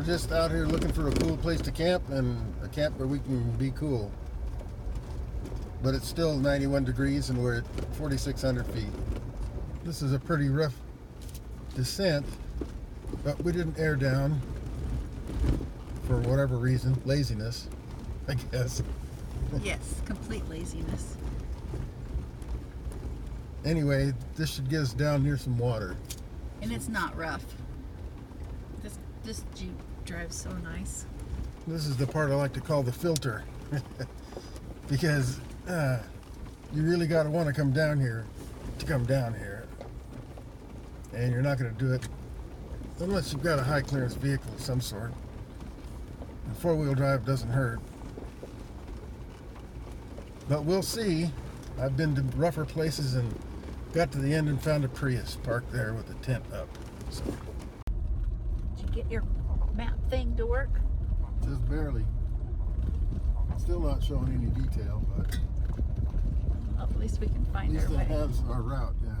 We're just out here looking for a cool place to camp and a camp where we can be cool. But it's still 91 degrees and we're at 4,600 feet. This is a pretty rough descent, but we didn't air down for whatever reason. Laziness, I guess. Yes, complete laziness. Anyway, this should get us down near some water. And it's not rough. This Jeep drives so nice. This is the part I like to call the filter. Because you really got to want to come down here to come down here. And you're not going to do it unless you've got a high clearance vehicle of some sort. And four-wheel drive doesn't hurt. But we'll see. I've been to rougher places and got to the end and found a Prius parked there with the tent up. So, did you get your map thing to work? just barely. Still not showing any detail, but Well, at least we can at find least our it way. has our route, yeah.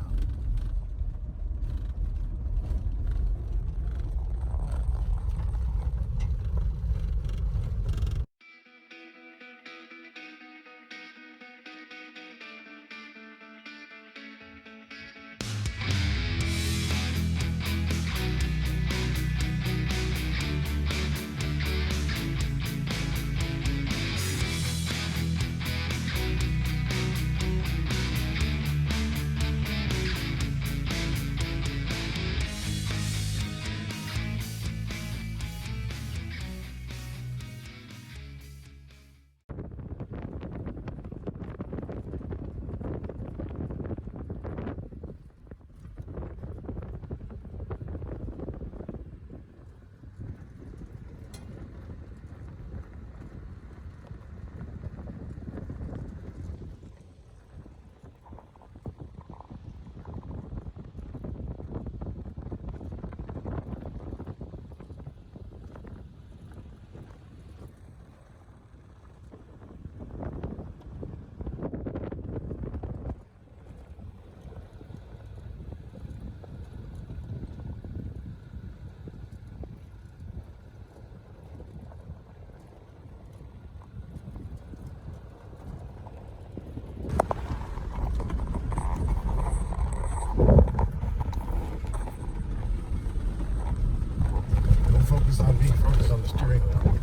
Focus on me, focus on the steering wheel.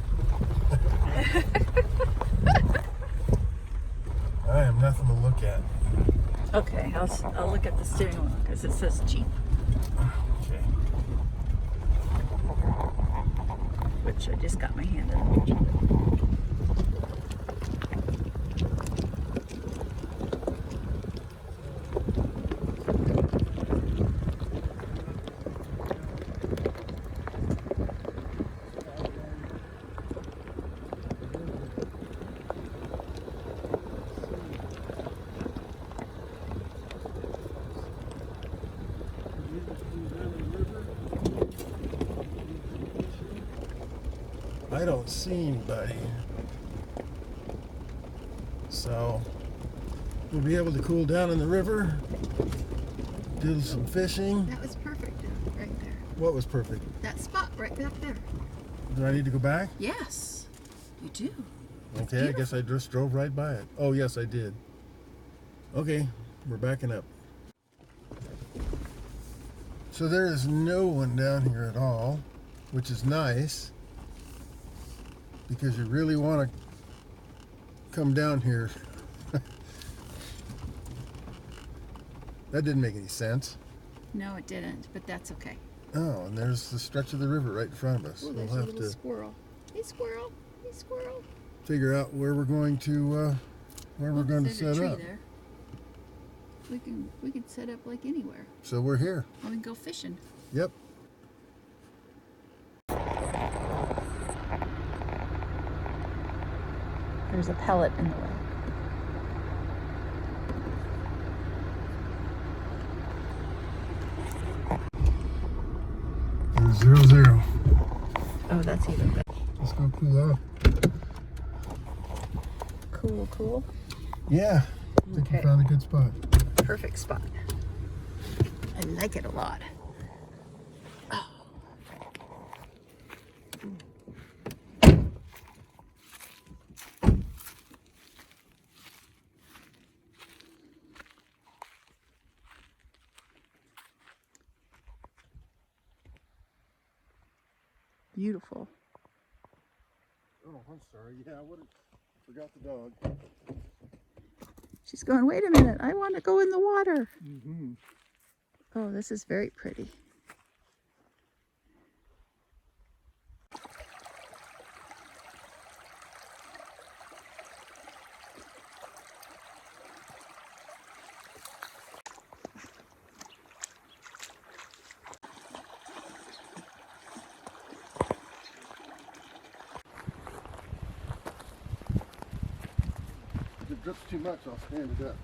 I am nothing to look at. Okay, I'll look at the steering wheel because it says Jeep, Okay. which I just got my hand in. I don't see anybody. So we'll be able to cool down in the river, do some fishing. That was perfect right there. What was perfect? That spot right back there. Do I need to go back? Yes, you do. Okay, I guess I just drove right by it. Oh, yes, I did. Okay, we're backing up. So there is no one down here at all, which is nice, because you really want to come down here. That didn't make any sense. No, it didn't, but that's okay. Oh, and there's the stretch of the river right in front of us. Oh, We'll there's a have little to squirrel. Hey, squirrel. Hey, squirrel. figure out where we're going to There's a set tree up. there. We can set up like anywhere. So we're here. Or we can go fishing. Yep. There's a pellet in the way. There's 0-0. Oh, that's even better. Let's go cool off. Cool. Yeah. I think we Okay. found a good spot. Perfect spot. I like it a lot. Oh. beautiful. Oh, I'm sorry. Yeah, forgot the dog. She's going, wait a minute, I want to go in the water. Mm-hmm. Oh, this is very pretty. If it drips too much, I'll stand it up.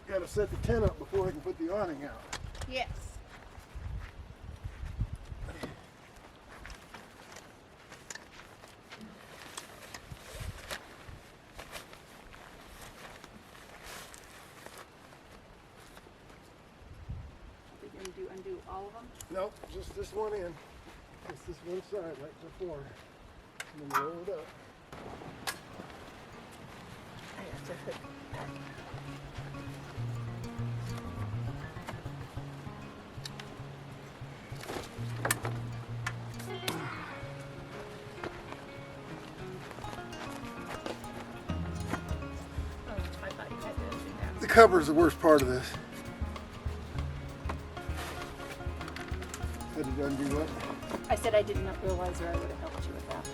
Gotta set the tent up before I can put the awning out. Yes. Are you going to undo all of them? Nope, just this one end. Just this one side, like before. And then roll it up. I have to hook. I thought you had to do that. The cover is the worst part of this. Had to undo what? I said I did not realize, or I would have helped you with that.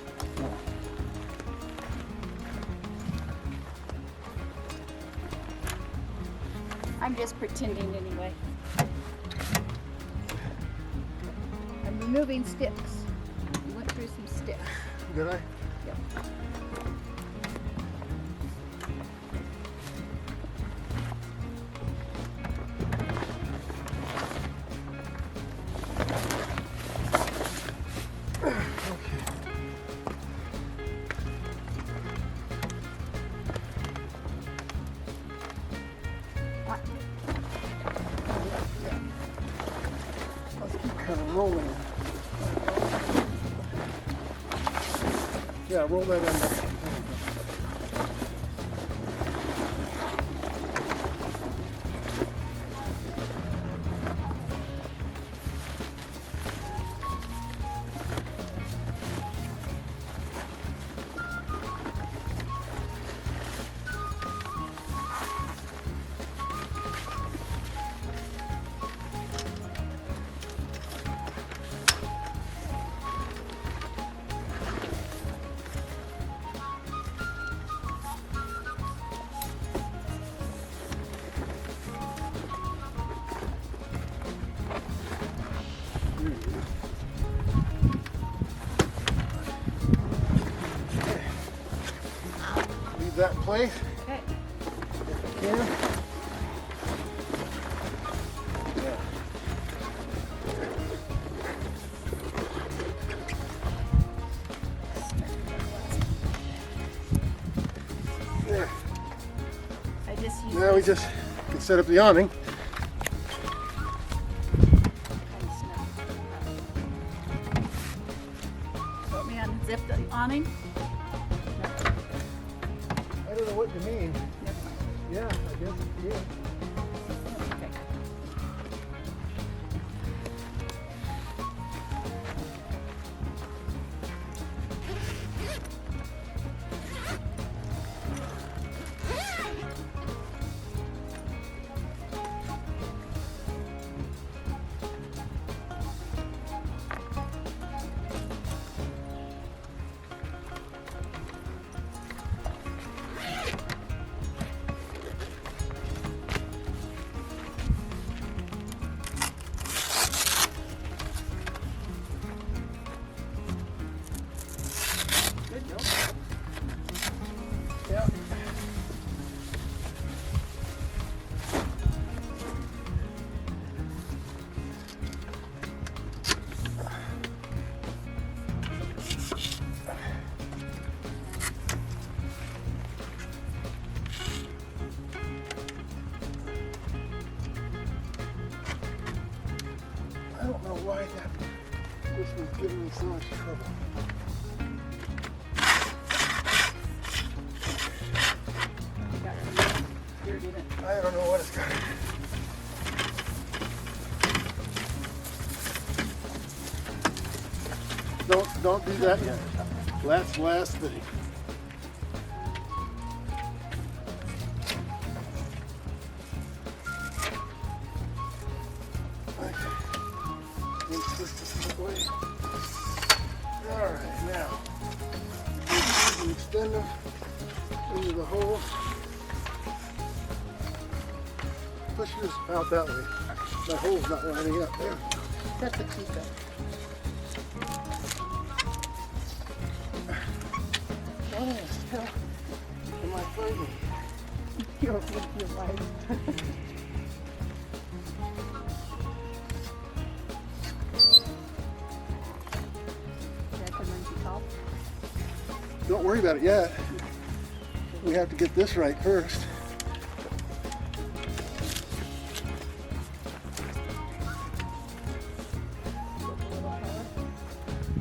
I'm just pretending anyway. I'm removing sticks. We went through some sticks. Did I? Yep. Let's keep kind of rolling it. Yeah, roll that in. Leave that in place Okay. if you can. Yeah. There. I just used Now we just can set up the awning. Want me to unzip the awning? I don't know what you mean. Never mind. Yeah, I guess yeah. Okay. Good job. Yeah. I don't know why that was This one's giving me so much trouble. I don't know what it's got. Don't do that yet. That's the last thing. Alright, now you can extend them into the hole. Push yours out that way. That hole's not lining up there. That's a keeper. What the hell am I fighting? You're with your wife. Don't worry about it yet. We have to get this right first.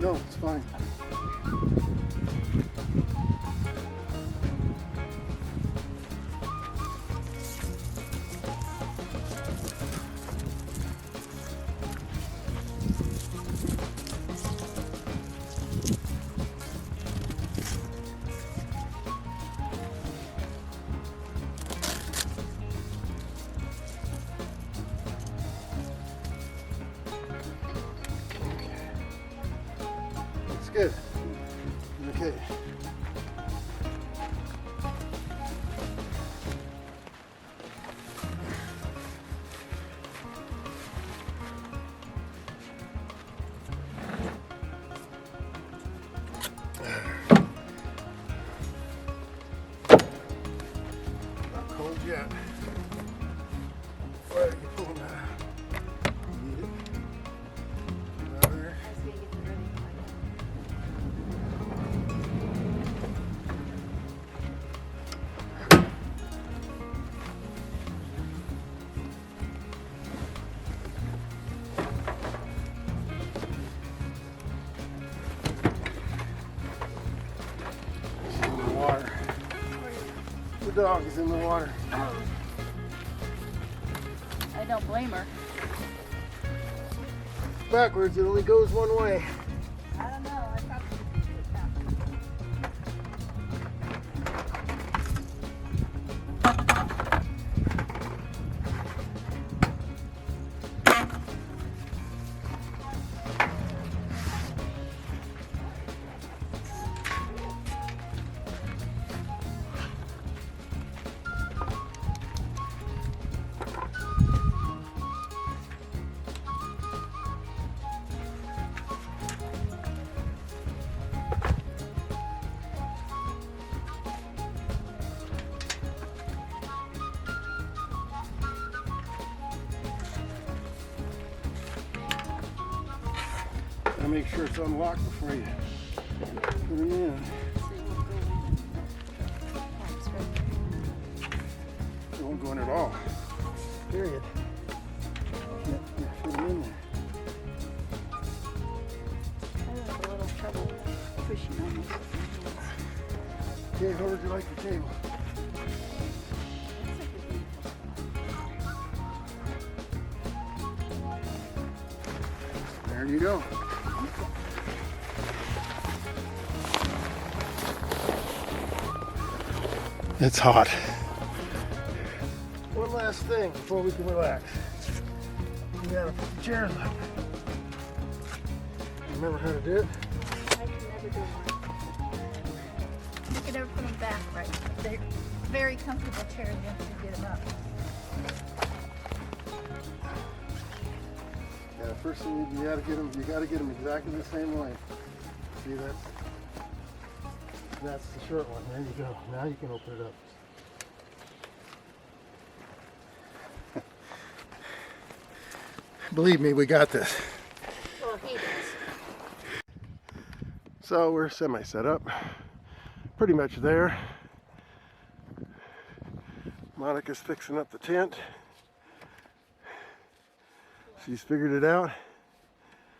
No, it's fine. Good. Okay. Not cold yet. Where are you pulling that out? You need it? Another. Water. The dog is in the water. Oh. I don't blame her. Backwards, it only goes one way. I don't know. I probably should tap. Gotta make sure it's unlocked before you put them in. It won't go in at all. Period. Yeah, put them in there. I have a little trouble pushing on this. Okay, how would you like the table? There you go. It's hot. One last thing before we can relax. You gotta put the chairs up. Remember how to do it? I can never do one. You can never put them back right. They're very comfortable chairs once you get them up. Yeah, first thing you gotta get them exactly the same way. See, that's the short one. There you go. Now you can open it up. Believe me, we got this. Well, he does. So we're semi set up. Pretty much there. Monica's fixing up the tent. She's figured it out.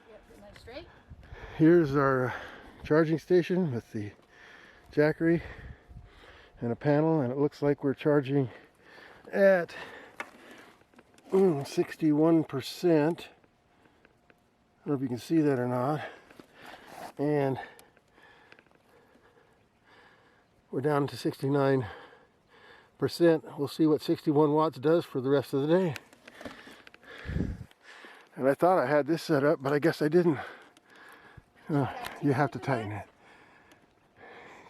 Yep, am I straight? Here's our charging station with the jackery and a panel, and it looks like we're charging at 61%. I don't know if you can see that or not. And we're down to 69%. We'll see what 61 watts does for the rest of the day. And I thought I had this set up, but I guess I didn't. You have to tighten it.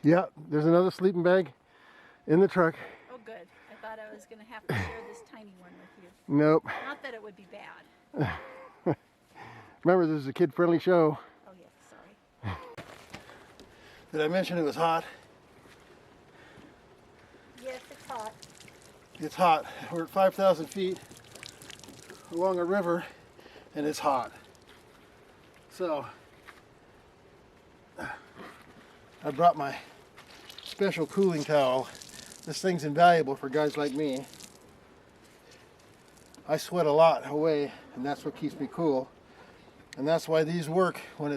Yeah, there's another sleeping bag in the truck. Oh, good. I thought I was going to have to share this tiny one with you. Nope. Not that it would be bad. Remember, this is a kid-friendly show. Oh, yeah, sorry. Did I mention it was hot? Yes, it's hot. It's hot. We're at 5,000 feet along a river, and it's hot. So, I brought my special cooling towel. This thing's invaluable for guys like me. I sweat a lot away, and that's what keeps me cool. And that's why these work when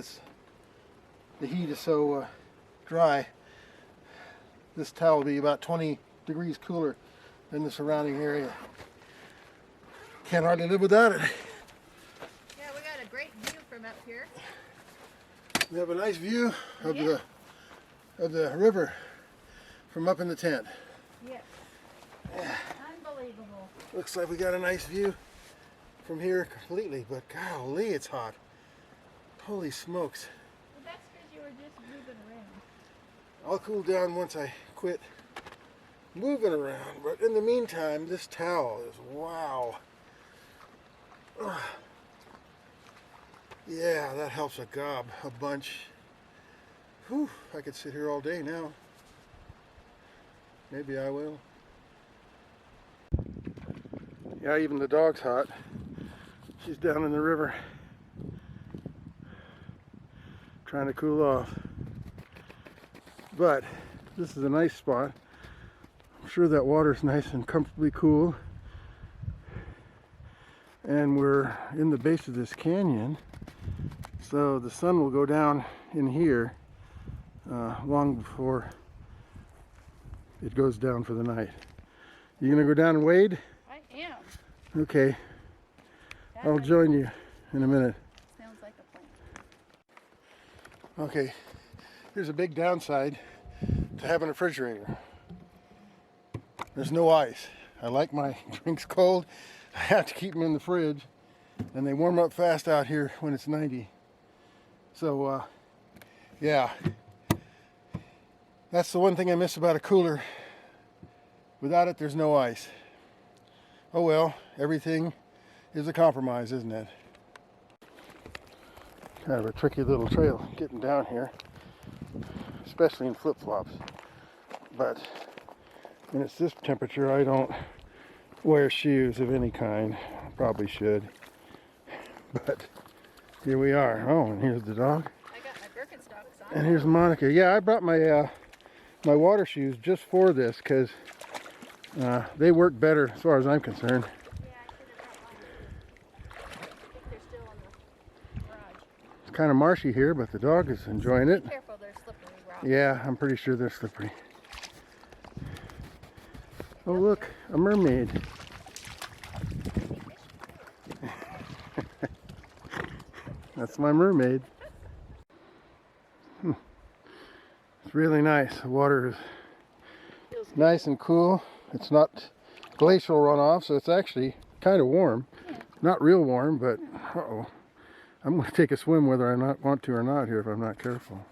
the heat is so dry. This towel will be about 20 degrees cooler than the surrounding area. Can't hardly live without it. Yeah, we got a great view from up here. We have a nice view of Yeah. the river from up in the tent. Yes. Unbelievable. Looks like we got a nice view from here completely, but golly, it's hot. Holy smokes. Well, that's because you were just moving around. I'll cool down once I quit moving around, but in the meantime, this towel is wow. Ugh. Yeah, that helps a bunch. Whew, I could sit here all day now. Maybe I will. Yeah, even the dog's hot. She's down in the river trying to cool off. But this is a nice spot. I'm sure that water's nice and comfortably cool. And we're in the base of this canyon, so the sun will go down in here long before it goes down for the night. You gonna go down and wade? I am. Okay, I'll join you in a minute. Sounds like a plan. Okay, here's a big downside to having a refrigerator. There's no ice. I like my drinks cold. I have to keep them in the fridge, and they warm up fast out here when it's 90. So, yeah. That's the one thing I miss about a cooler. Without it, there's no ice. Oh well, everything is a compromise, isn't it? Kind of a tricky little trail getting down here, especially in flip-flops. But when it's this temperature, I don't wear shoes of any kind. I probably should. But here we are. Oh, and here's the dog. I got my Birkenstocks on. And here's Monica. Yeah, I brought my my water shoes just for this because they work better as far as I'm concerned. Yeah, I should have brought mine. I think they're still in the garage. It's kind of marshy here, but the dog is enjoying it. Be careful, they're slippery rocks. Yeah, I'm pretty sure they're slippery. Oh look, a mermaid. That's my mermaid. It's really nice. The water is nice and cool. It's not glacial runoff, so it's actually kind of warm. Not real warm, but uh-oh. I'm going to take a swim whether I want to or not here if I'm not careful.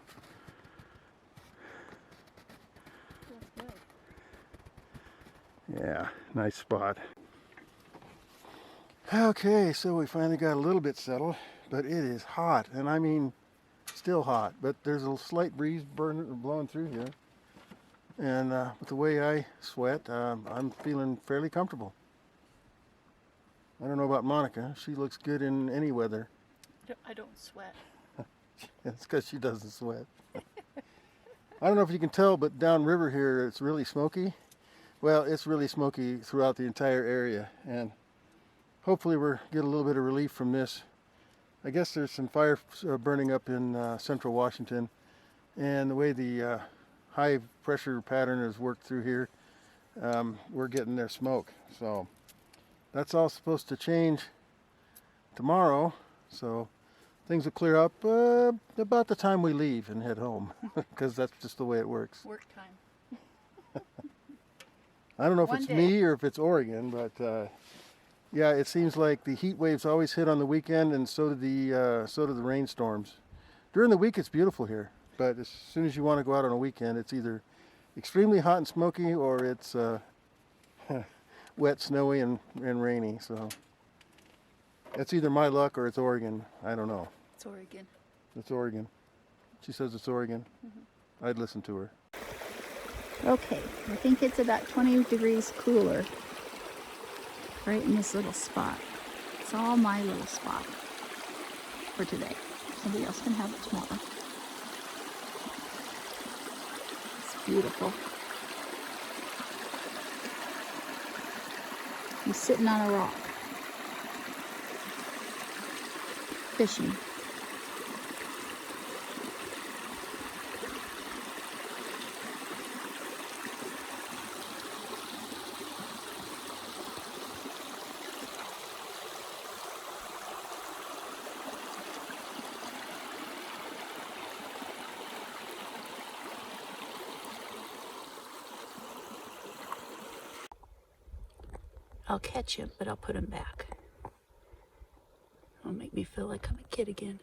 Yeah, nice spot. Okay, so we finally got a little bit settled, but it is hot, and I mean still hot, but there's a slight breeze blowing through here. And with the way I sweat, I'm feeling fairly comfortable. I don't know about Monica. She looks good in any weather. I don't sweat. It's because she doesn't sweat. I don't know if you can tell, but downriver here it's really smoky. Well, it's really smoky throughout the entire area, and hopefully we'll get a little bit of relief from this I guess there's some fire burning up in central Washington, and the way the high pressure pattern is worked through here, we're getting their smoke. So that's all supposed to change tomorrow, so things will clear up about the time we leave and head home, because that's just the way it works. Work time. I don't know if One it's day. me or if it's Oregon, but yeah, it seems like the heat waves always hit on the weekend, and so do the rainstorms. During the week, it's beautiful here, but as soon as you want to go out on a weekend, it's either extremely hot and smoky, or it's wet, snowy, and rainy. So that's either my luck or it's Oregon. I don't know. It's Oregon. It's Oregon. She says it's Oregon. I'd listen to her. Okay, I think it's about 20 degrees cooler right in this little spot. It's all my little spot for today. Somebody else can have it tomorrow. It's beautiful. I'm sitting on a rock, fishing. I'll catch him, but I'll put him back. It'll make me feel like I'm a kid again.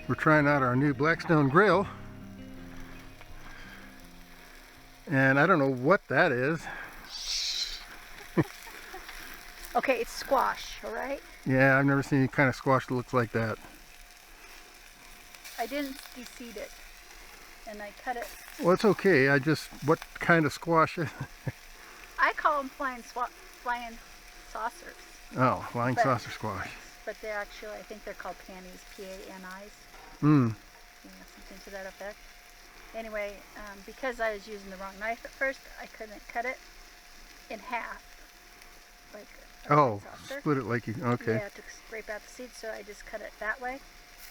We're trying out our new Blackstone grill, and I don't know what that is. Okay, it's squash, all right? Yeah, I've never seen any kind of squash that looks like that. I didn't de-seed it, and I cut it. Well, it's okay. What kind of squash? I call them flying saucers, Oh, flying But- saucer squash. but they're actually, I think they're called panties, P-A-N-I's. Mm. Yeah, something to that effect. Anyway, because I was using the wrong knife at first, I couldn't cut it in half. Like a Oh, saucer. split it like you. Okay. Yeah, to scrape out the seeds, so I just cut it that way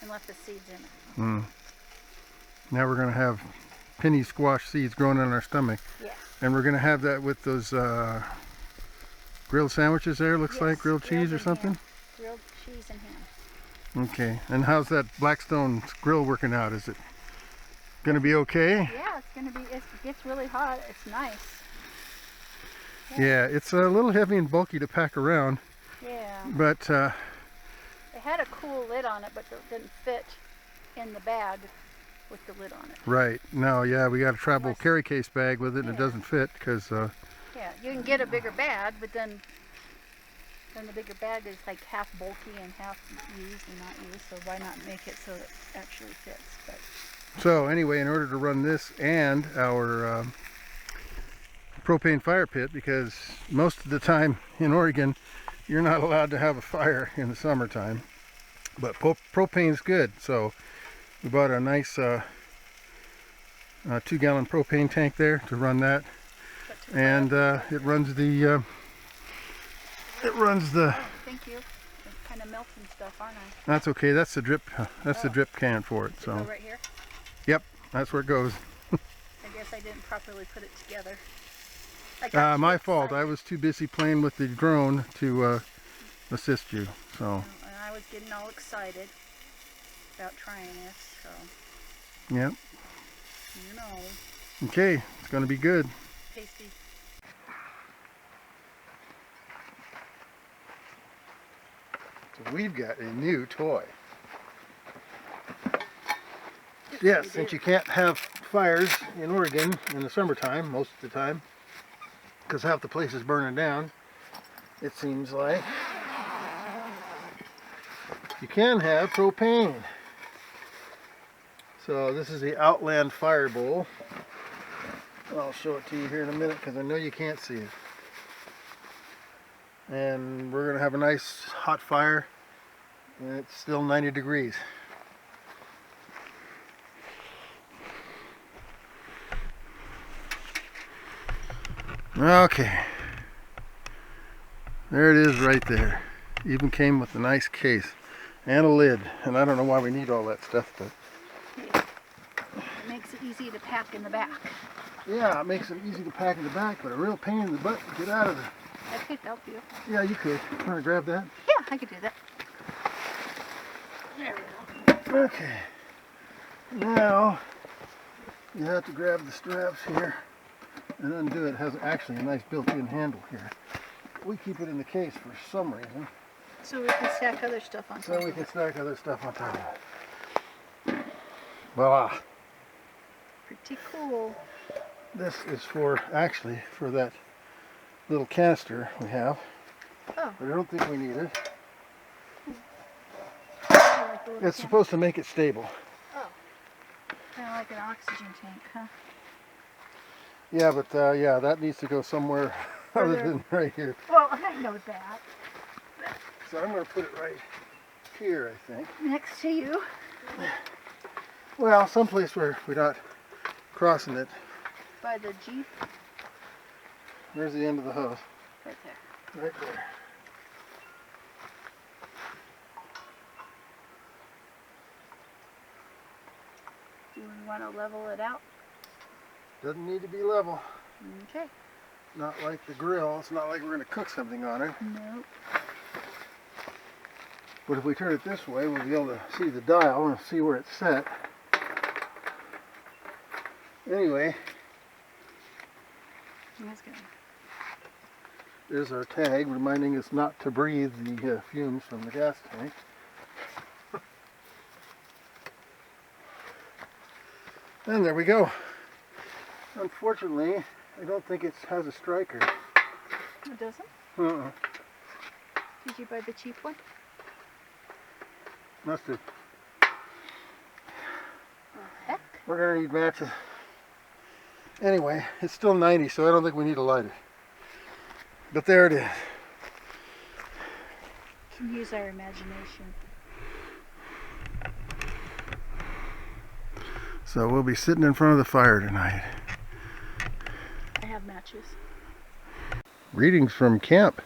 and left the seeds in it. Mm. Now we're gonna have penny squash seeds growing in our stomach, Yeah. and we're gonna have that with those grilled sandwiches there. Looks Yes, like grilled cheese or and something. ham. Grilled cheese and ham. Okay. And how's that Blackstone grill working out? Is it gonna be okay? Yeah, it's gonna be. It gets really hot. It's nice. Yeah, it's a little heavy and bulky to pack around. Yeah. But it had a cool lid on it, but it didn't fit in the bag with the lid on it. right. No, yeah, we got a travel Unless, carry case bag with it, and it doesn't fit because yeah, you can get a bigger bag, but then the bigger bag is like half bulky and half used and not used, so why not make it so it actually fits? But so anyway, in order to run this and our propane fire pit, because most of the time in Oregon you're not allowed to have a fire in the summertime, but propane's good, so we bought a nice 2-gallon propane tank there to run that, and it runs the oh, thank you. I'm kind of melting stuff, aren't I? that's okay, that's the drip the drip can for it. So right here? Yep, that's where it goes. I guess I didn't properly put it together. My fault. I was too busy playing with the drone to assist you. So. And I was getting all excited about trying this. So. Yep. You know. Okay, it's going to be good. Tasty. So we've got a new toy. Yes, since you can't have fires in Oregon in the summertime, most of the time, because half the place is burning down, it seems like, you can have propane. So this is the Outland Firebowl. I'll show it to you here in a minute because I know you can't see it. And we're going to have a nice hot fire, and it's still 90 degrees. Okay, there it is right there. Even came with a nice case and a lid, and I don't know why we need all that stuff, but it makes it easy to pack in the back. Yeah, it makes it easy to pack in the back, but a real pain in the butt to get out of there. I could help you. Yeah, you could. Want to grab that? Yeah, I could do that. There we go. Okay. Now you have to grab the straps here and undo it. It has actually a nice built-in handle here. We keep it in the case for some reason. So we can stack other stuff on top. So we can stack other stuff on top of it. Voila. Pretty cool. This is for, actually, for that little canister we have. Oh. But I don't think we need it. Like It's supposed to make it stable. Oh. Kind of like an oxygen tank, huh? Yeah, but yeah, that needs to go somewhere other than right here. Well, I know that. So I'm going to put it right here, I think. Next to you. Well, someplace where we're not crossing it. By the Jeep. There's the end of the hose. Right there. Right there. Do we want to level it out? Doesn't need to be level. Okay. Not like the grill. It's not like we're going to cook something on it. Nope. But if we turn it this way, we'll be able to see the dial and see where it's set. Anyway, That's good. there's our tag reminding us not to breathe the fumes from the gas tank. And there we go. Unfortunately, I don't think it has a striker. It doesn't? Uh-uh. Did you buy the cheap one? Must have. Heck. We're going to need matches. Anyway, it's still 90, so I don't think we need a lighter. But there it is. Can use our imagination. So we'll be sitting in front of the fire tonight. I have matches. Readings from camp.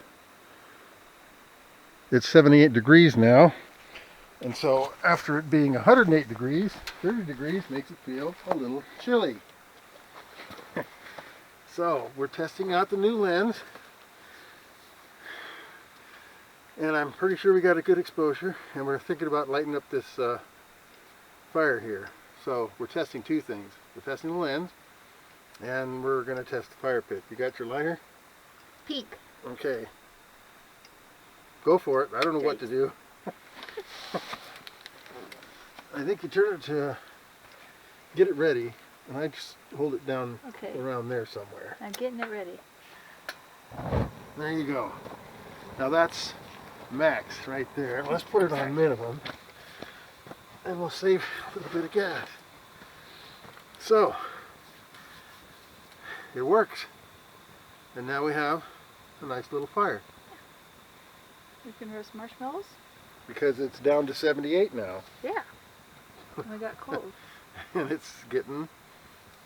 It's 78 degrees now. And so after it being 108 degrees, 30 degrees makes it feel a little chilly. So we're testing out the new lens. And I'm pretty sure we got a good exposure. And we're thinking about lighting up this fire here. So we're testing two things. We're testing the lens, and we're going to test the fire pit. You got your lighter? pink. Okay. Go for it. I don't know what to Okay. do. I think you turn it to get it ready, and I just hold it down Okay. around there somewhere. I'm getting it ready. There you go. Now that's max right there. Let's put it on minimum, and we'll save a little bit of gas. So, it works. And now we have a nice little fire. We can roast marshmallows? Because it's down to 78 now. Yeah. We got cold. And it's getting,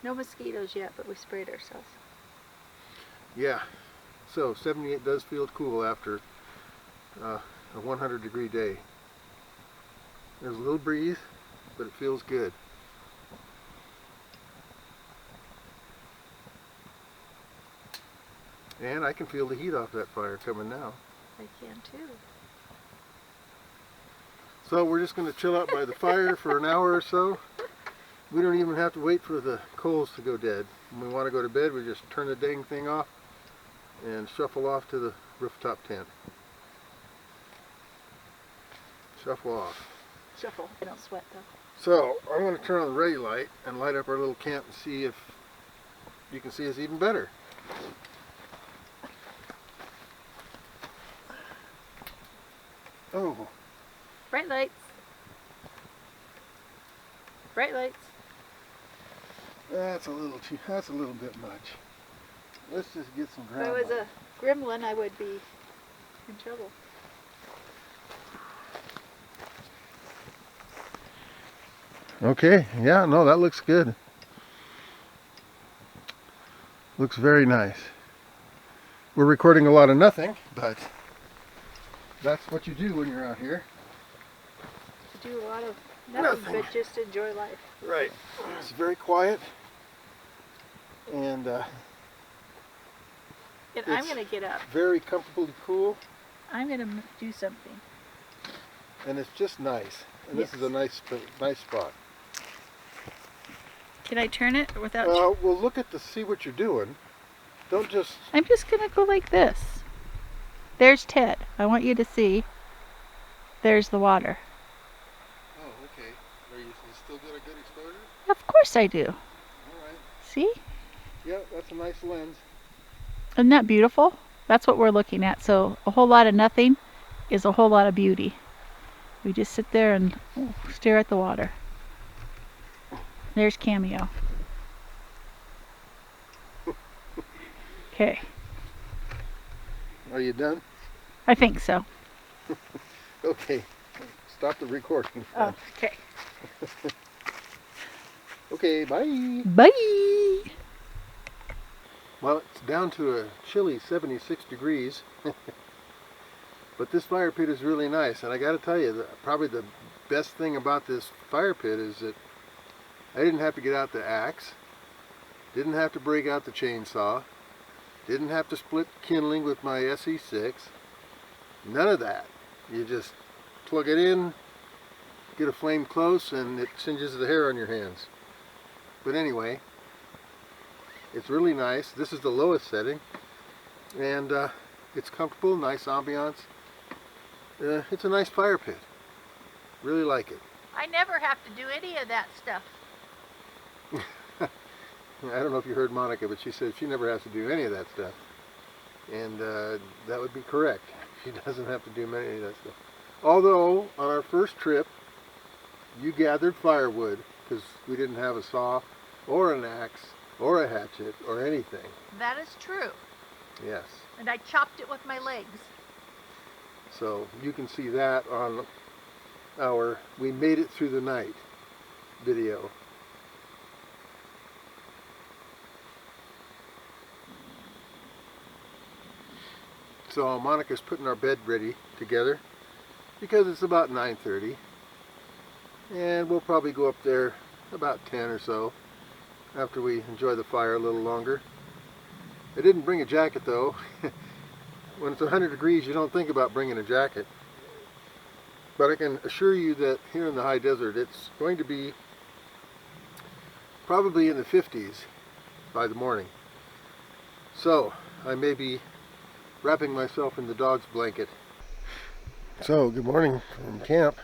No mosquitoes yet, but we sprayed ourselves. yeah. So 78 does feel cool after a 100-degree day. There's a little breeze, but it feels good. And I can feel the heat off that fire coming now. I can too. So we're just going to chill out by the fire for an hour or so. We don't even have to wait for the coals to go dead. When we want to go to bed, we just turn the dang thing off and shuffle off to the rooftop tent. Shuffle off. Shuffle. I don't sweat though. So I'm going to turn on the ready light and light up our little camp and see if you can see us even better. Oh, Bright lights. Bright lights. that's a little bit much. Let's just get some If ground I was light. a gremlin, I would be in trouble. Okay, yeah, no, that looks good. Looks very nice. We're recording a lot of nothing, but that's what you do when you're out here. To do a lot of nothing, Nothing. but just enjoy life. Right. It's very quiet, and And I'm It's- going to get up. very comfortably cool, I'm going to do something. and it's just nice. And this is a nice spot. Can I turn it without... Well, look at see what you're doing. Don't just. I'm just going to go like this. There's Ted. I want you to see. There's the water. Oh, okay. Are you still get a good exposure? Of course I do. All right. See? Yeah, that's a nice lens. Isn't that beautiful? That's what we're looking at. So a whole lot of nothing is a whole lot of beauty. We just sit there and stare at the water. There's Cameo. Okay, Are you done? I think so. Okay. Stop the recording. Oh, okay. Okay, bye. Bye. Well, it's down to a chilly 76 degrees. But this fire pit is really nice, and I got to tell you, probably the best thing about this fire pit is that I didn't have to get out the axe, didn't have to break out the chainsaw, didn't have to split kindling with my SE6, none of that. You just plug it in, get a flame close, and it singes the hair on your hands. But anyway, it's really nice. This is the lowest setting, and it's comfortable, nice ambiance. It's a nice fire pit. Really like it. I never have to do any of that stuff. I don't know if you heard Monica, but she said she never has to do any of that stuff. And that would be correct. She doesn't have to do any of that stuff. Although, on our first trip, you gathered firewood, because we didn't have a saw, or an axe, or a hatchet, or anything. That is true. Yes. And I chopped it with my legs. So you can see that on our We Made It Through the Night video. So Monica's putting our bed ready together because it's about 9:30, and we'll probably go up there about 10 or so after we enjoy the fire a little longer. I didn't bring a jacket though. When it's 100 degrees, you don't think about bringing a jacket. But I can assure you that here in the high desert, it's going to be probably in the 50s by the morning. So I may be wrapping myself in the dog's blanket. So, good morning from camp.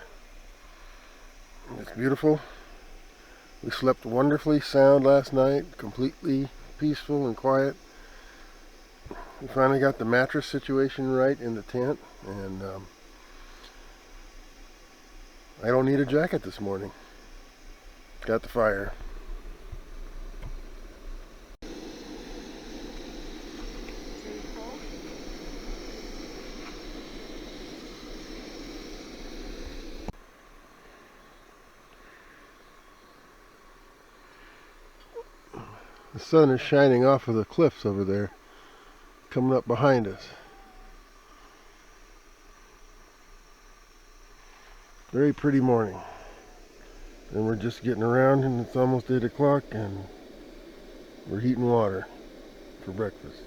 It's beautiful. We slept wonderfully sound last night, completely peaceful and quiet. We finally got the mattress situation right in the tent, and I don't need a jacket this morning. Got the fire. The sun is shining off of the cliffs over there, coming up behind us. Very pretty morning. And we're just getting around, and it's almost 8 o'clock, and we're heating water for breakfast.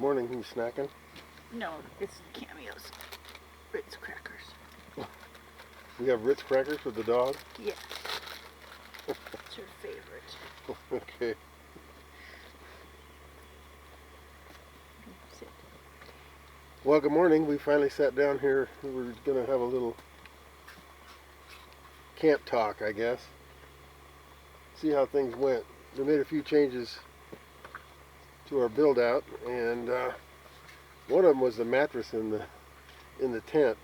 morning. You snacking? No, it's Cameo's Ritz crackers. We have Ritz crackers for the dog? Yes. It's her favorite. Okay. Sit. Well, good morning. We finally sat down here. We were going to have a little camp talk, I guess. See how things went. We made a few changes to our build out, and one of them was the mattress in the tent.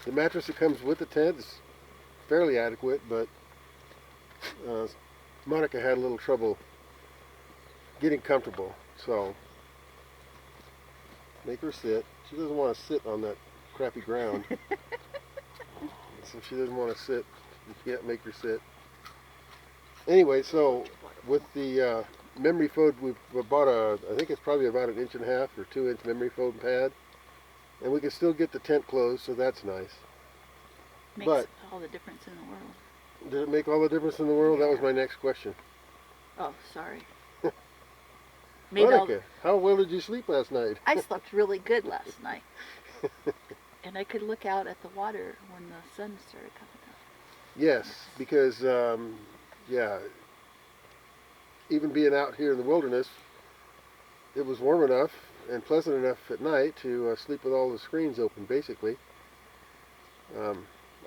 The mattress that comes with the tent is fairly adequate, but Monica had a little trouble getting comfortable, so make her sit. She doesn't want to sit on that crappy ground. So she doesn't want to sit. You can't make her sit. Anyway, so with the memory foam, we bought I think it's probably about 1.5 inch or 2 inch memory foam pad, and we can still get the tent closed, so that's nice. Makes all the difference in the world. Did it make all the difference in the world? Yeah. That was my next question. Oh, sorry. Monica, how well did you sleep last night? I slept really good last night. And I could look out at the water when the sun started coming up. Yes, because, yeah, even being out here in the wilderness, it was warm enough and pleasant enough at night to sleep with all the screens open, basically.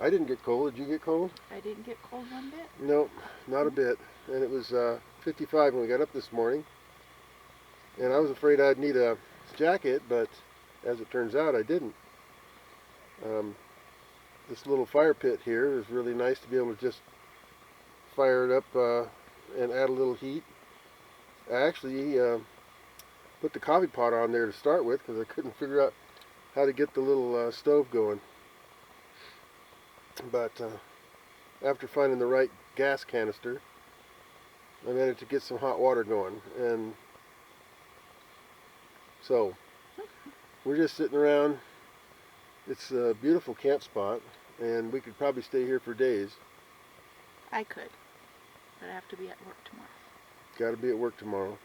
I didn't get cold. Did you get cold? I didn't get cold one bit. No, not a bit. And it was 55 when we got up this morning. And I was afraid I'd need a jacket, but as it turns out, I didn't. This little fire pit here is really nice to be able to just fire it up and add a little heat. I actually put the coffee pot on there to start with because I couldn't figure out how to get the little stove going. But after finding the right gas canister, I managed to get some hot water going. And so we're just sitting around. It's a beautiful camp spot, and we could probably stay here for days. I could, but I have to be at work tomorrow. Got to be at work tomorrow.